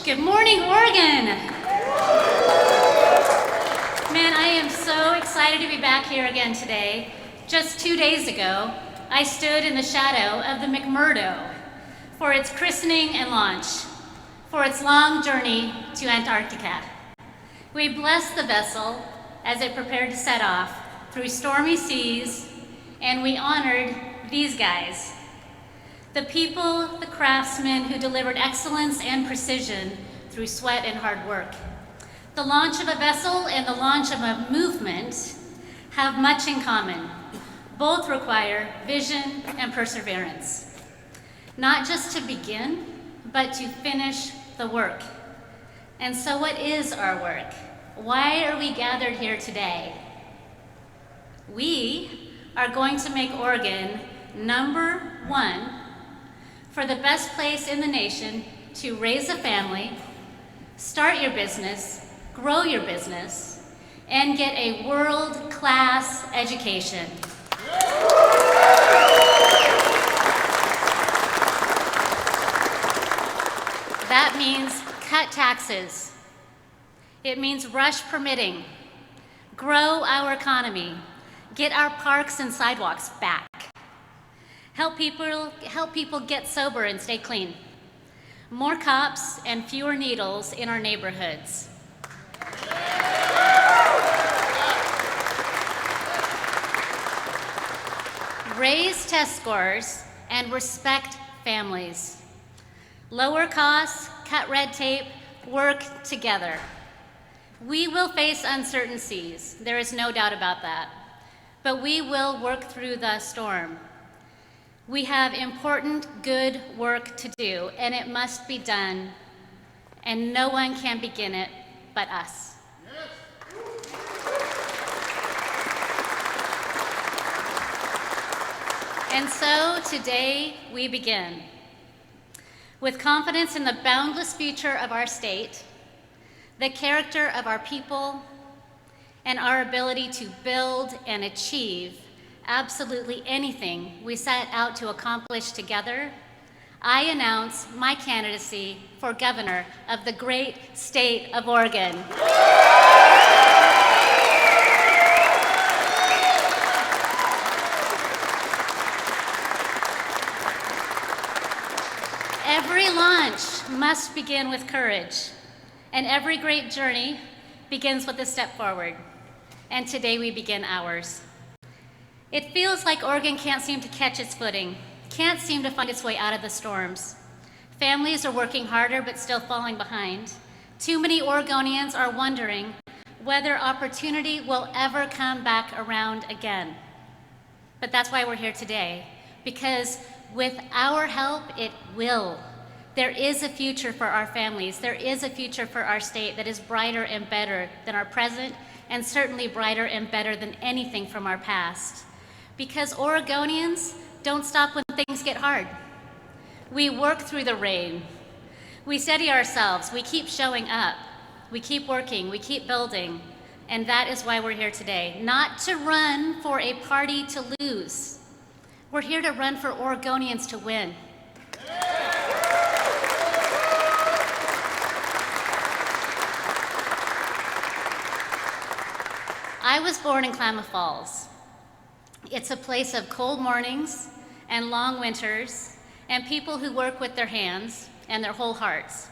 Good morning, Oregon. Man, I am so excited to be back here again today. Just 2 days ago, I stood in the shadow of the McMurdo for its christening and launch, for its long journey to Antarctica. We blessed the vessel as it prepared to set off through stormy seas, and we honored these guys. The people, the craftsmen who delivered excellence and precision through sweat and hard work. The launch of a vessel and the launch of a movement have much in common. Both require vision and perseverance. Not just to begin, but to finish the work. And so what is our work? Why are we gathered here today? We are going to make Oregon #1 for the best place in the nation to raise a family, start your business, grow your business, and get a world-class education. That means cut taxes. It means rush permitting, grow our economy, get our parks and sidewalks back. Help people get sober and stay clean. More cops and fewer needles in our neighborhoods. Raise test scores and respect families. Lower costs, cut red tape, work together. We will face uncertainties, there is no doubt about that, but we will work through the storm. We have important, good work to do, and it must be done, and no one can begin it but us. And so today we begin. With confidence in the boundless future of our state, the character of our people, and our ability to build and achieve absolutely anything we set out to accomplish together, I announce my candidacy for governor of the great state of Oregon. Every launch must begin with courage, and every great journey begins with a step forward. And today we begin ours. It feels like Oregon can't seem to catch its footing, can't seem to find its way out of the storms. Families are working harder but still falling behind. Too many Oregonians are wondering whether opportunity will ever come back around again. But that's why we're here today, because with our help, it will. There is a future for our families. There is a future for our state that is brighter and better than our present, and certainly brighter and better than anything from our past. Because Oregonians don't stop when things get hard. We work through the rain. We steady ourselves. We keep showing up. We keep working. We keep building. And that is why we're here today. Not to run for a party to lose. We're here to run for Oregonians to win. I was born in Klamath Falls. It's a place of cold mornings and long winters and people who work with their hands and their whole hearts.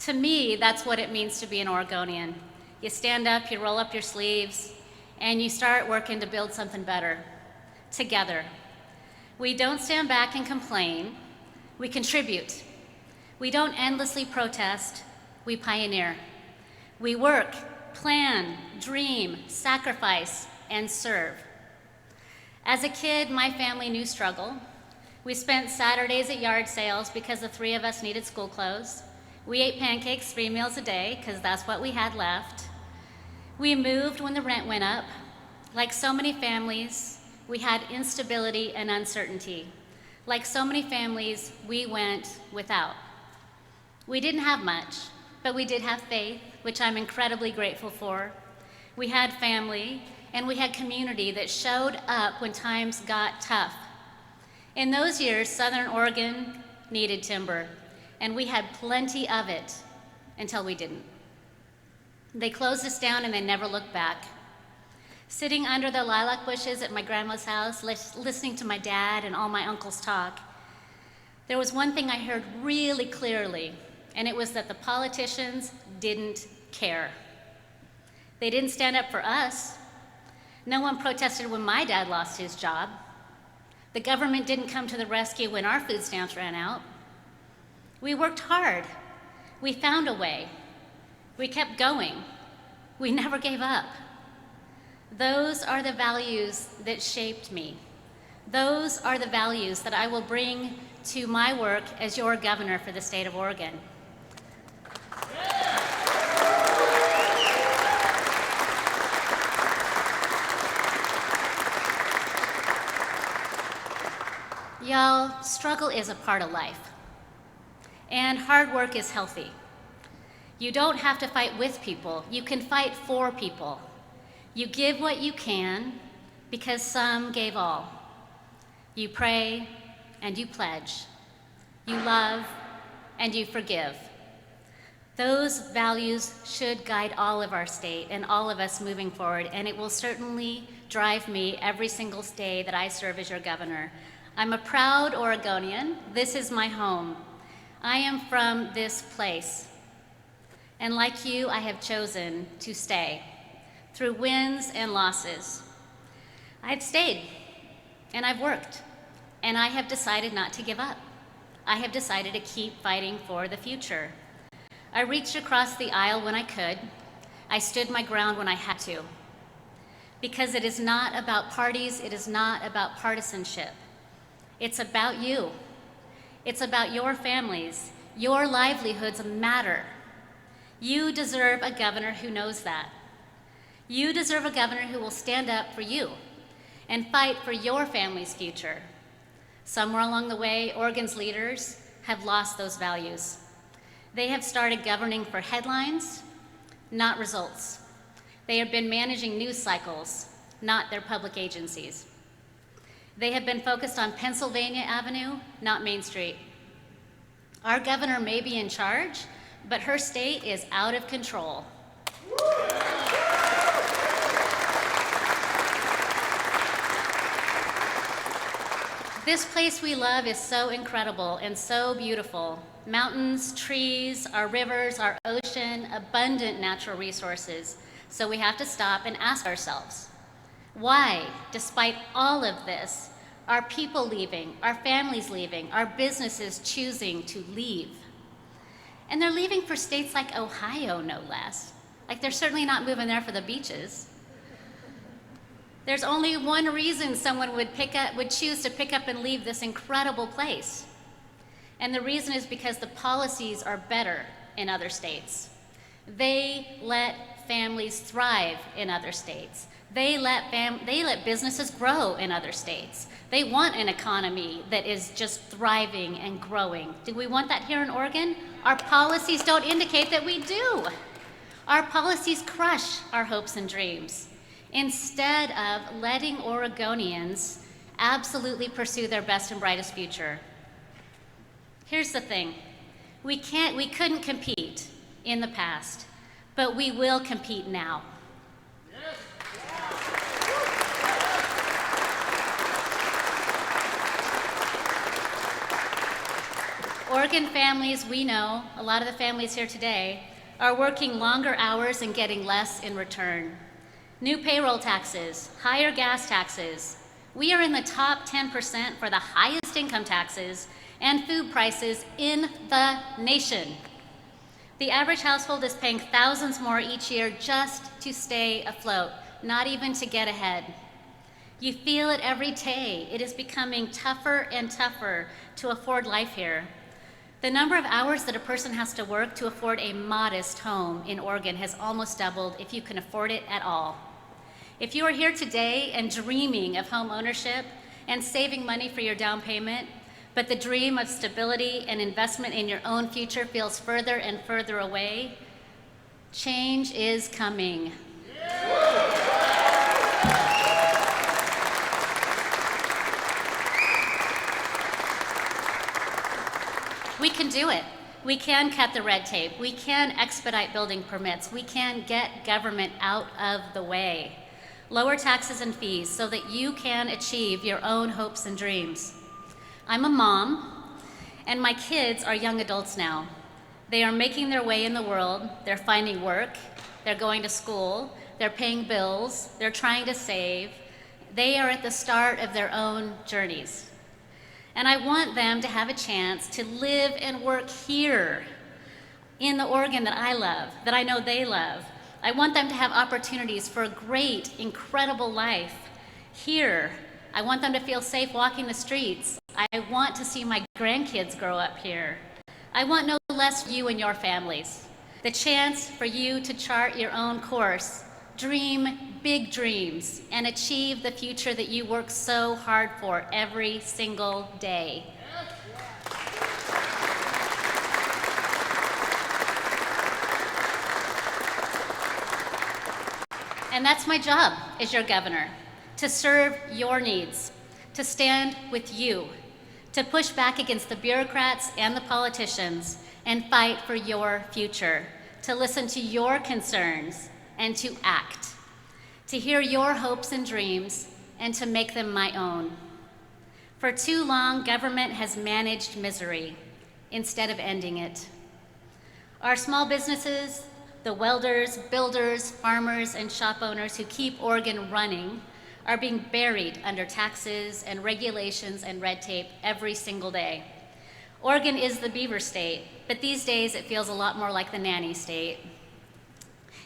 To me, that's what it means to be an Oregonian. You stand up, you roll up your sleeves, and you start working to build something better, together. We don't stand back and complain, we contribute. We don't endlessly protest, we pioneer. We work, plan, dream, sacrifice, and serve. As a kid, my family knew struggle. We spent Saturdays at yard sales because the 3 of us needed school clothes. We ate pancakes 3 meals a day because that's what we had left. We moved when the rent went up. Like so many families, we had instability and uncertainty. Like so many families, we went without. We didn't have much, but we did have faith, which I'm incredibly grateful for. We had family, and we had community that showed up when times got tough. In those years, Southern Oregon needed timber, and we had plenty of it. until we didn't. They closed us down and they never looked back. Sitting under the lilac bushes at my grandma's house, listening to my dad and all my uncles talk, there was one thing I heard really clearly, and it was that the politicians didn't care. They didn't stand up for us. No one protested when my dad lost his job. The government didn't come to the rescue when our food stamps ran out. We worked hard. We found a way. We kept going. We never gave up. Those are the values that shaped me. Those are the values that I will bring to my work as your governor for the state of Oregon. Y'all, struggle is a part of life, and hard work is healthy. You don't have to fight with people, you can fight for people. You give what you can because some gave all. You pray and you pledge. You love and you forgive. Those values should guide all of our state and all of us moving forward, and it will certainly drive me every single day that I serve as your governor. I'm a proud Oregonian. This is my home. I am from this place. And like you, I have chosen to stay through wins and losses. I've stayed and I've worked, and I have decided not to give up. I have decided to keep fighting for the future. I reached across the aisle when I could. I stood my ground when I had to. Because it is not about parties, it is not about partisanship. It's about you. It's about your families. Your livelihoods matter. You deserve a governor who knows that. You deserve a governor who will stand up for you and fight for your family's future. Somewhere along the way, Oregon's leaders have lost those values. They have started governing for headlines, not results. They have been managing news cycles, not their public agencies. They have been focused on Pennsylvania Avenue, not Main Street. Our governor may be in charge, but her state is out of control. This place we love is so incredible and so beautiful. Mountains, trees, our rivers, our ocean, abundant natural resources. So we have to stop and ask ourselves, why, despite all of this, are people leaving, our families leaving, our businesses choosing to leave? And they're leaving for states like Ohio, no less. Like, they're certainly not moving there for the beaches. There's only one reason someone would choose to pick up and leave this incredible place. And the reason is because the policies are better in other states. They let families thrive in other states. They let businesses grow in other states. They want an economy that is just thriving and growing. Do we want that here in Oregon? Our policies don't indicate that we do. Our policies crush our hopes and dreams instead of letting Oregonians absolutely pursue their best and brightest future. Here's the thing. We couldn't compete in the past, but we will compete now. Oregon families, we know, a lot of the families here today, are working longer hours and getting less in return. New payroll taxes, higher gas taxes. We are in the top 10% for the highest income taxes and food prices in the nation. The average household is paying thousands more each year just to stay afloat, not even to get ahead. You feel it every day. It is becoming tougher and tougher to afford life here. The number of hours that a person has to work to afford a modest home in Oregon has almost doubled, if you can afford it at all. If you are here today and dreaming of home ownership and saving money for your down payment, but the dream of stability and investment in your own future feels further and further away, change is coming. We can do it. We can cut the red tape. We can expedite building permits. We can get government out of the way. Lower taxes and fees so that you can achieve your own hopes and dreams. I'm a mom, and my kids are young adults now. They are making their way in the world. They're finding work. They're going to school. They're paying bills. They're trying to save. They are at the start of their own journeys. And I want them to have a chance to live and work here in the Oregon that I love, that I know they love. I want them to have opportunities for a great, incredible life here. I want them to feel safe walking the streets. I want to see my grandkids grow up here. I want no less for you and your families. The chance for you to chart your own course, dream big dreams, and achieve the future that you work so hard for every single day. And that's my job as your governor, to serve your needs, to stand with you, to push back against the bureaucrats and the politicians and fight for your future, to listen to your concerns and to act, to hear your hopes and dreams and to make them my own. For too long, government has managed misery instead of ending it. Our small businesses, the welders, builders, farmers, and shop owners who keep Oregon running are being buried under taxes and regulations and red tape every single day. Oregon is the beaver state, but these days it feels a lot more like the nanny state.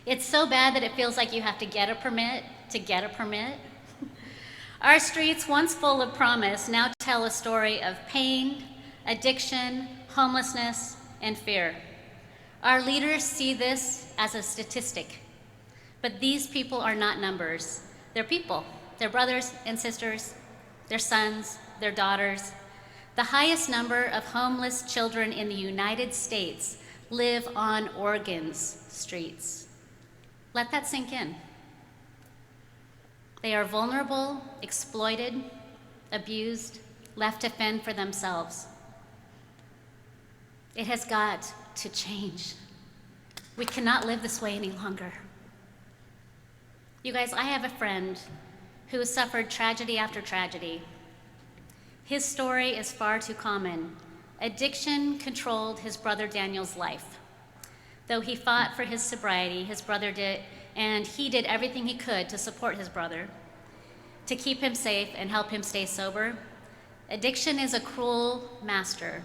It's so bad that it feels like you have to get a permit to get a permit. Our streets, once full of promise, now tell a story of pain, addiction, homelessness, and fear. Our leaders see this as a statistic, but these people are not numbers. They're people. They're brothers and sisters, their sons, their daughters. The highest number of homeless children in the United States live on Oregon's streets. Let that sink in. They are vulnerable, exploited, abused, left to fend for themselves. It has got to change. We cannot live this way any longer. You guys, I have a friend who has suffered tragedy after tragedy. His story is far too common. Addiction controlled his brother Daniel's life. Though he fought for his sobriety, his brother did, and he did everything he could to support his brother, to keep him safe and help him stay sober. Addiction is a cruel master,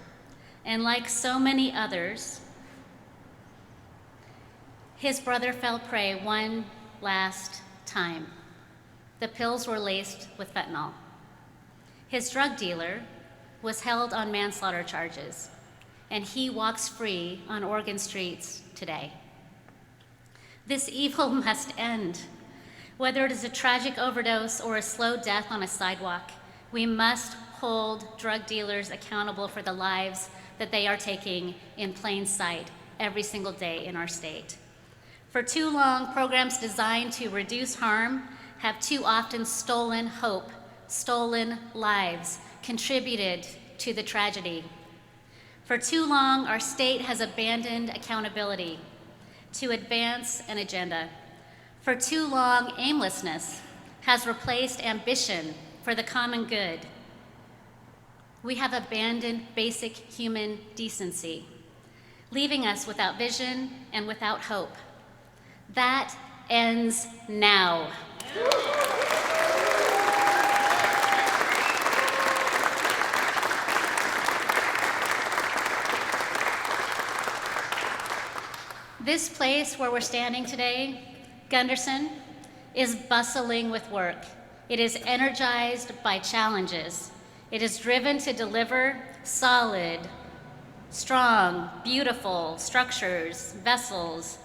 and like so many others, his brother fell prey one last time. The pills were laced with fentanyl. His drug dealer was held on manslaughter charges, and he walks free on Oregon streets today. This evil must end. Whether it is a tragic overdose or a slow death on a sidewalk, we must hold drug dealers accountable for the lives that they are taking in plain sight every single day in our state. For too long, programs designed to reduce harm have too often stolen hope, stolen lives, contributed to the tragedy. For too long, our state has abandoned accountability to advance an agenda. For too long, aimlessness has replaced ambition for the common good. We have abandoned basic human decency, leaving us without vision and without hope. That ends now. This place where we're standing today, Gunderson, is bustling with work. It is energized by challenges. It is driven to deliver solid, strong, beautiful structures, vessels.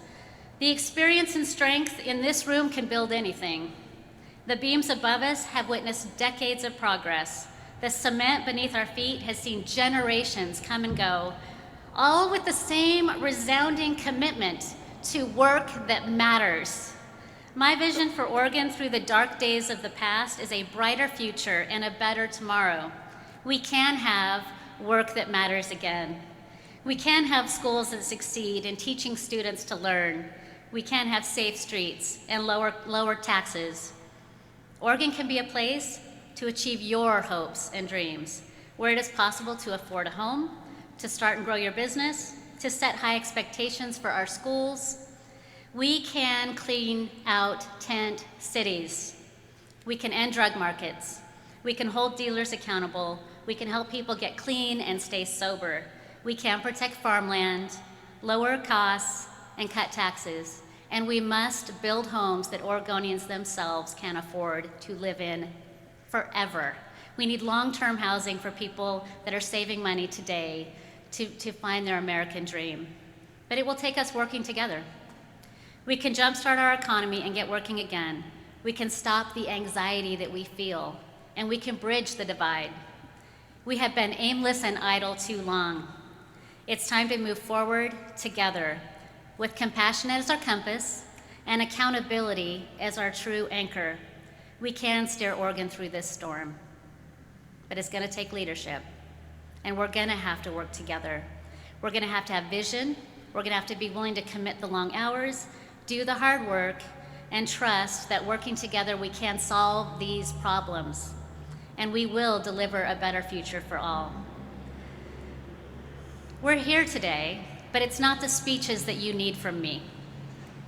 The experience and strength in this room can build anything. The beams above us have witnessed decades of progress. The cement beneath our feet has seen generations come and go, all with the same resounding commitment to work that matters. My vision for Oregon through the dark days of the past is a brighter future and a better tomorrow. We can have work that matters again. We can have schools that succeed in teaching students to learn. We can have safe streets and lower taxes. Oregon can be a place to achieve your hopes and dreams, where it is possible to afford a home, to start and grow your business, to set high expectations for our schools. We can clean out tent cities. We can end drug markets. We can hold dealers accountable. We can help people get clean and stay sober. We can protect farmland, lower costs, and cut taxes. And we must build homes that Oregonians themselves can afford to live in forever. We need long-term housing for people that are saving money today to find their American dream. But it will take us working together. We can jumpstart our economy and get working again. We can stop the anxiety that we feel, and we can bridge the divide. We have been aimless and idle too long. It's time to move forward together with compassion as our compass and accountability as our true anchor. We can steer Oregon through this storm, but it's gonna take leadership, and we're gonna have to work together. We're gonna have to have vision. We're gonna have to be willing to commit the long hours, do the hard work, and trust that working together we can solve these problems, and we will deliver a better future for all. We're here today, but it's not the speeches that you need from me.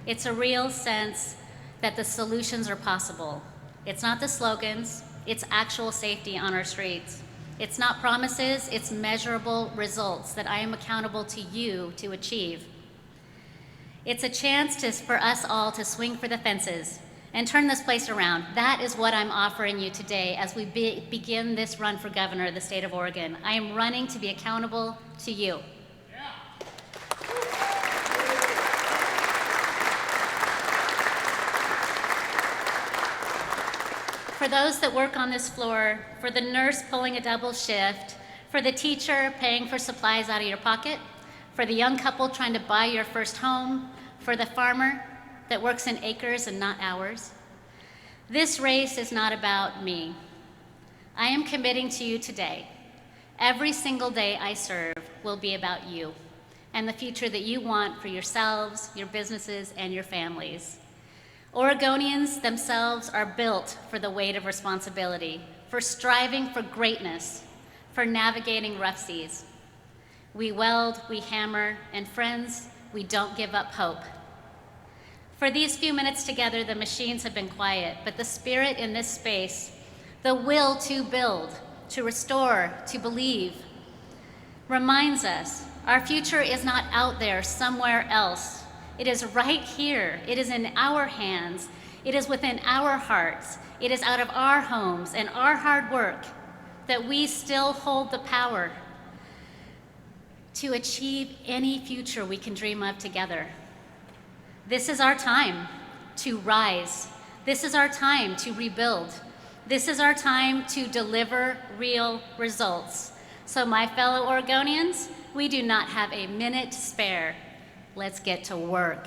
It's a real sense that the solutions are possible. It's not the slogans, it's actual safety on our streets. It's not promises, it's measurable results that I am accountable to you to achieve. It's a chance for us all to swing for the fences and turn this place around. That is what I'm offering you today as we begin this run for governor of the state of Oregon. I am running to be accountable to you. For those that work on this floor, for the nurse pulling a double shift, for the teacher paying for supplies out of your pocket, for the young couple trying to buy your first home, for the farmer that works in acres and not hours. This race is not about me. I am committing to you today. Every single day I serve will be about you and the future that you want for yourselves, your businesses, and your families. Oregonians themselves are built for the weight of responsibility, for striving for greatness, for navigating rough seas. We weld, we hammer, and friends, we don't give up hope. For these few minutes together, the machines have been quiet, but the spirit in this space, the will to build, to restore, to believe, reminds us our future is not out there somewhere else. It is right here. It is in our hands. It is within our hearts. It is out of our homes and our hard work that we still hold the power to achieve any future we can dream of together. This is our time to rise. This is our time to rebuild. This is our time to deliver real results. So my fellow Oregonians, we do not have a minute to spare. Let's get to work.